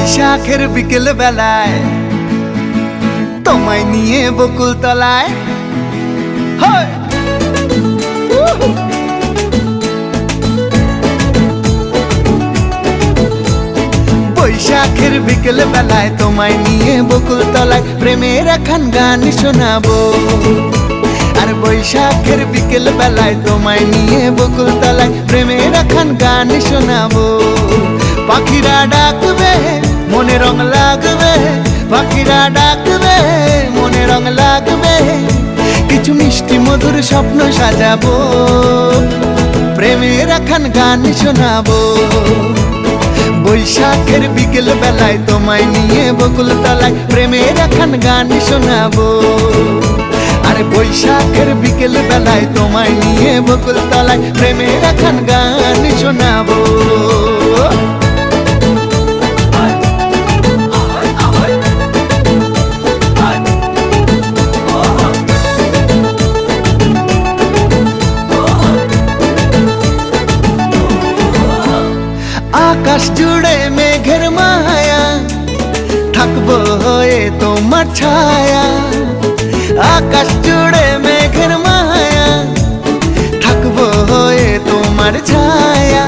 বৈশাখের বিকেল বেলায় তোমায় নিয়ে বকুল তলায় বৈশাখের বিকেল বেলায় তোমায় নিয়ে বকুল তলায় প্রেমের একখান গান শোনাবো। আর বৈশাখের বিকেল বেলায় তোমায় নিয়ে বকুল তলায় প্রেমের একখান গান শোনাবো। পাখিরা ডাকবে মনে রং লাগবে, পাখিরা ডাকবে মনে রং লাগবে, কিছু মিষ্টি মধুর স্বপ্ন সাজাবো, প্রেমের একখান গান শোনাবো। বৈশাখের বিকেল বেলায় তোমায় নিয়ে বকুল তলায় প্রেমের একখান গান শোনাবো। আরে বৈশাখের বিকেল বেলায় তোমায় নিয়ে বকুল তলায় প্রেমের একখান গান শোনাবো। আকাশ জুড়ে মেঘের মায়া, থাকবো হয়ে তোমার ছায়া। আকাশ জুড়ে মেঘের মায়া, থাকবো হয়ে তোমার ছায়া।